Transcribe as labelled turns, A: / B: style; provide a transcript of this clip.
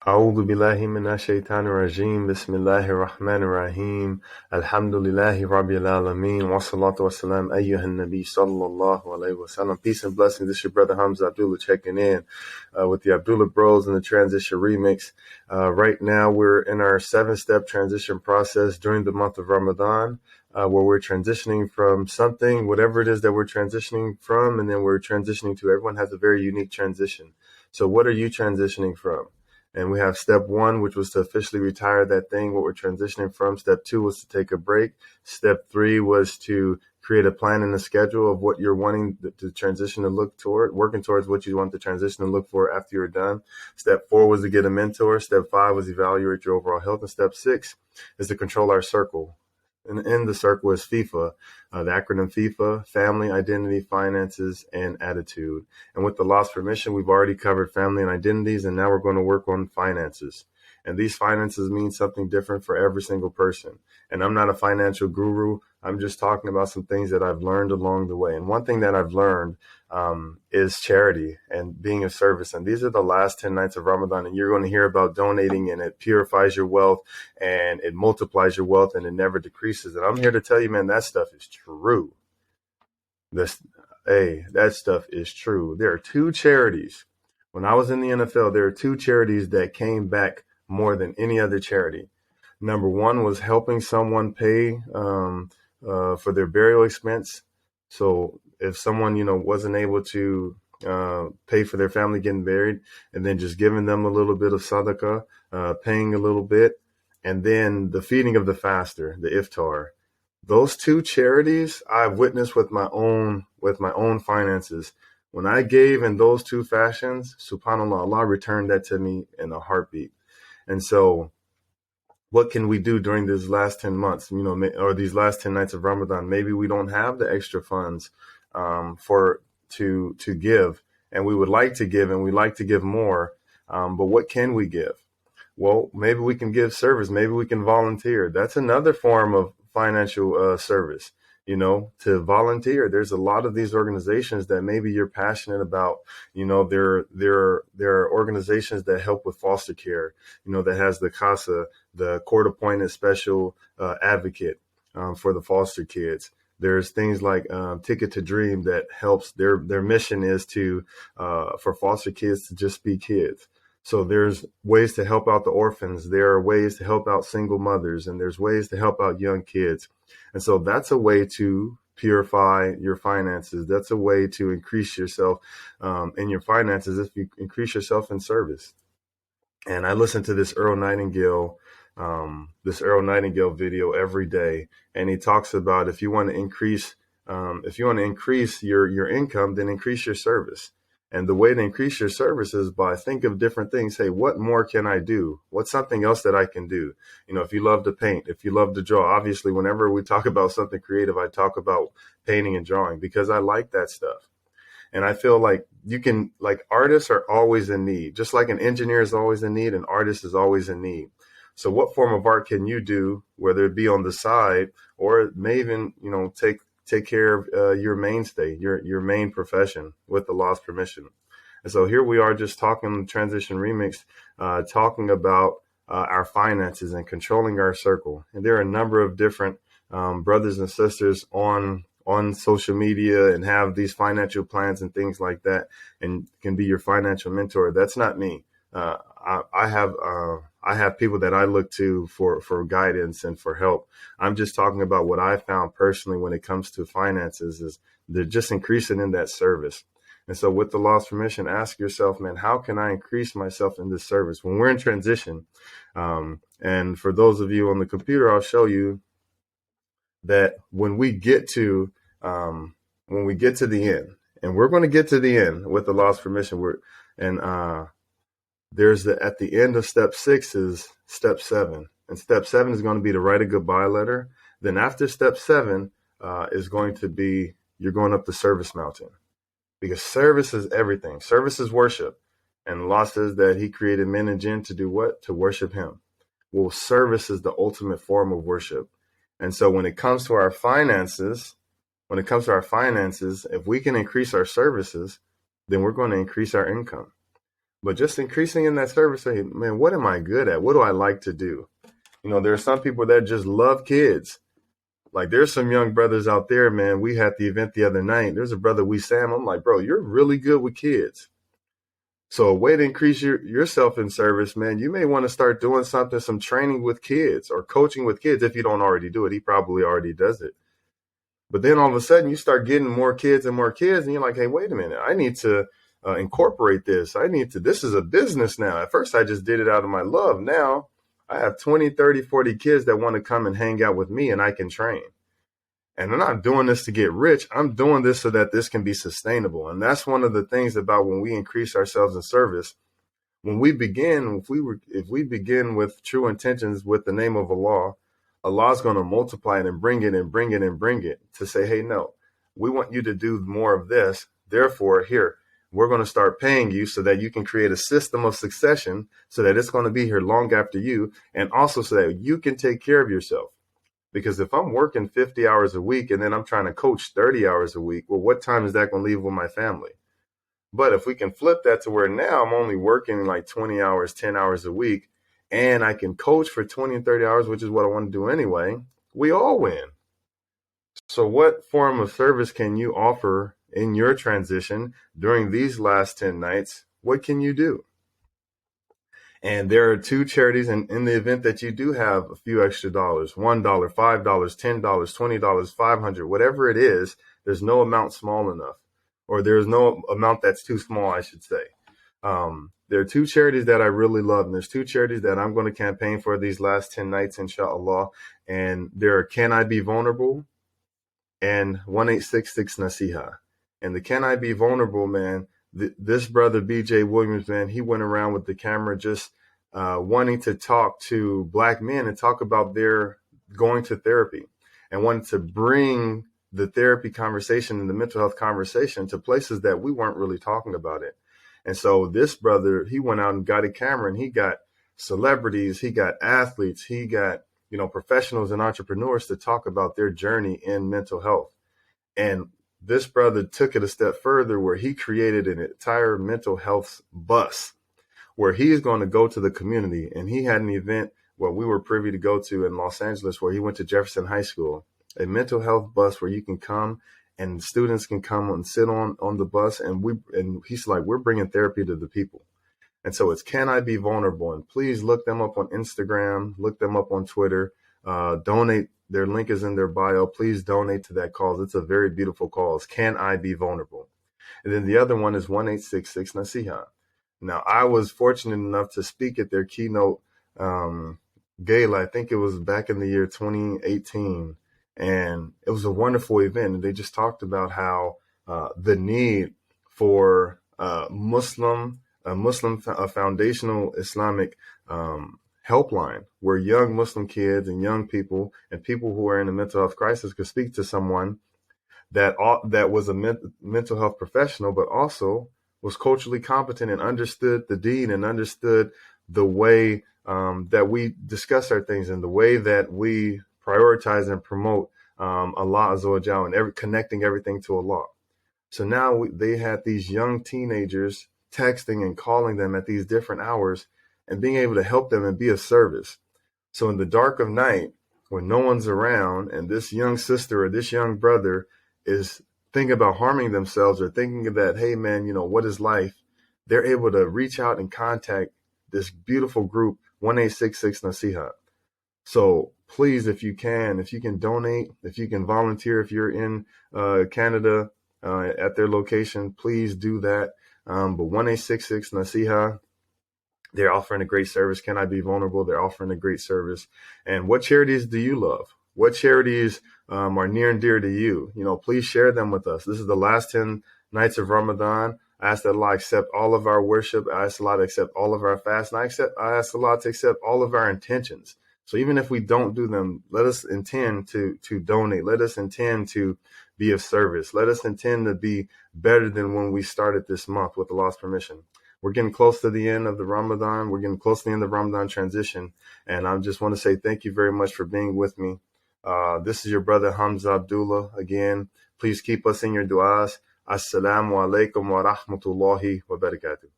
A: أعوذ بالله من الشيطان الرجيم بسم الله الرحمن الرحيم الحمد لله رب العالمين والصلاة والسلام أيها النبي صلى الله عليه وسلم. Peace and blessings. This is your brother Hamza Abdullah checking in with the Abdullah Bros and the Transition Remix. Right now we're in our 7-step transition process during the month of Ramadan, where we're transitioning from something, whatever it is that we're transitioning from, and then we're transitioning to. Everyone has a very unique transition. So what are you transitioning from? And we have step 1, which was to officially retire that thing, what we're transitioning from. Step 2 was to take a break. Step 3 was to create a plan and a schedule of what you're wanting to transition to look toward, working towards what you want the transition to look for after you're done. Step 4 was to get a mentor. Step 5 was evaluate your overall health. And step 6 is to control our circle. And in the circle is FIFA, the acronym FIFA, family, identity, finances, and attitude. And with the lost permission, we've already covered family and identities, and now we're going to work on finances. And these finances mean something different for every single person. And I'm not a financial guru. I'm just talking about some things that I've learned along the way. And one thing that I've learned is charity and being of service. And these are the last 10 nights of Ramadan. And you're going to hear about donating, and it purifies your wealth and it multiplies your wealth and it never decreases. And I'm here to tell you, man, that stuff is true. That stuff is true. There are 2 charities. When I was in the NFL, there are 2 charities that came back more than any other charity. Number 1 was helping someone pay for their burial expense. So if someone, wasn't able to pay for their family getting buried, and then just giving them a little bit of sadaqah, paying a little bit, and then the feeding of the faster, the iftar. Those 2 charities I've witnessed with my own finances. When I gave in those 2 fashions, subhanAllah, Allah returned that to me in a heartbeat. And so what can we do during these last 10 months, or these last 10 nights of Ramadan? Maybe we don't have the extra funds to give, and we would like to give, and we like to give more. But what can we give? Well, maybe we can give service. Maybe we can volunteer. That's another form of financial service, to volunteer. There's a lot of these organizations that maybe you're passionate about. There are organizations that help with foster care, that has the CASA, the court-appointed special advocate for the foster kids. There's things like Ticket to Dream that helps. Their mission is to for foster kids to just be kids. So there's ways to help out the orphans. There are ways to help out single mothers, and there's ways to help out young kids. And so that's a way to purify your finances. That's a way to increase yourself in your finances if you increase yourself in service. And I listen to this Earl Nightingale video every day, and he talks about if you want to increase your income, then increase your service. And the way to increase your service is by think of different things. Hey, what more can I do? What's something else that I can do? If you love to paint, if you love to draw, obviously, whenever we talk about something creative, I talk about painting and drawing because I like that stuff. And I feel like artists are always in need. Just like an engineer is always in need, an artist is always in need. So what form of art can you do, whether it be on the side or it may even, take care of your mainstay, your main profession with the law's permission. And so here we are just talking Transition Remix, talking about our finances and controlling our circle. And there are a number of different brothers and sisters on social media and have these financial plans and things like that and can be your financial mentor. That's not me. I have people that I look to for guidance and for help. I'm just talking about what I found personally when it comes to finances is they're just increasing in that service. And so with the law's permission, ask yourself, man, how can I increase myself in this service? When we're in transition, and for those of you on the computer, I'll show you that when we get to the end, and we're going to get to the end with the law's permission, there's at the end of step 6 is step 7. And step 7 is going to be to write a goodbye letter. Then after step 7 is going to be, you're going up the service mountain, because service is everything. Service is worship. And Allah says that he created men and jinn to do what? To worship him. Well, service is the ultimate form of worship. And so when it comes to our finances, if we can increase our services, then we're going to increase our income. But just increasing in that service, say, man, what am I good at? What do I like to do? There are some people that just love kids. Like there's some young brothers out there, man. We had the event the other night. There's a brother, Sam. I'm like, bro, you're really good with kids. So a way to increase yourself in service, man, you may want to start doing some training with kids or coaching with kids if you don't already do it. He probably already does it. But then all of a sudden you start getting more kids and you're like, hey, wait a minute. I need to incorporate this. This is a business now. At first I just did it out of my love. Now I have 20, 30, 40 kids that want to come and hang out with me and I can train. And I'm not doing this to get rich. I'm doing this so that this can be sustainable. And that's one of the things about when we increase ourselves in service. When we begin, if we begin with true intentions with the name of Allah, Allah's going to multiply it and bring it and bring it and bring it to say, hey, no, we want you to do more of this. Therefore, here, we're going to start paying you so that you can create a system of succession so that it's going to be here long after you. And also so that you can take care of yourself. Because if I'm working 50 hours a week and then I'm trying to coach 30 hours a week, well, what time is that going to leave with my family? But if we can flip that to where now I'm only working like 20 hours, 10 hours a week, and I can coach for 20 and 30 hours, which is what I want to do anyway, we all win. So what form of service can you offer in your transition during these last 10 nights? What can you do? And there are 2 charities in the event that you do have a few extra dollars, $1, $5, $10, $20, $500, whatever it is, there's no amount small enough, or there's no amount that's too small, I should say. There are 2 charities that I really love, and there's 2 charities that I'm going to campaign for these last 10 nights, inshallah. And there are Can I Be Vulnerable and 1866 Nasiha. And the Can I Be Vulnerable, man, this brother, BJ Williams, man, he went around with the camera just wanting to talk to Black men and talk about their going to therapy and wanted to bring the therapy conversation and the mental health conversation to places that we weren't really talking about it. And so this brother, he went out and got a camera and he got celebrities, he got athletes, he got, professionals and entrepreneurs to talk about their journey in mental health. And this brother took it a step further where he created an entire mental health bus where he's going to go to the community. And he had an event where we were privy to go to in Los Angeles, where he went to Jefferson High School, a mental health bus where you can come and students can come and sit on the bus. And he's like, we're bringing therapy to the people. And so it's Can I Be Vulnerable? And please look them up on Instagram, look them up on Twitter, donate. Their link is in their bio. Please donate to that cause. It's a very beautiful cause. Can I Be Vulnerable? And then the other one is 1866 Nasiha. Now, I was fortunate enough to speak at their keynote gala. I think it was back in the year 2018. And it was a wonderful event. And they just talked about how the need for a foundational Islamic helpline where young Muslim kids and young people and people who are in a mental health crisis could speak to someone that was a mental health professional, but also was culturally competent and understood the deen and understood the way that we discuss our things and the way that we prioritize and promote Allah Azza wa Jalla and connecting everything to Allah. So now they had these young teenagers texting and calling them at these different hours and being able to help them and be of service. So in the dark of night, when no one's around and this young sister or this young brother is thinking about harming themselves or thinking that, hey, man, what is life? They're able to reach out and contact this beautiful group, 1866 Nasiha. So please, if you can donate, if you can volunteer, if you're in Canada at their location, please do that. But 1866 Nasiha, they're offering a great service. Can I Be Vulnerable? They're offering a great service. And what charities do you love? What charities are near and dear to you? Please share them with us. This is the last 10 nights of Ramadan. I ask that Allah accept all of our worship. I ask Allah to accept all of our fast. And I ask Allah to accept all of our intentions. So even if we don't do them, let us intend to donate. Let us intend to be of service. Let us intend to be better than when we started this month with Allah's permission. We're getting close to the end of the Ramadan. We're getting close to the end of the Ramadan transition. And I just want to say thank you very much for being with me. This is your brother Hamza Abdullah. Again, please keep us in your du'as. Assalamu alaikum wa rahmatullahi wa barakatuh.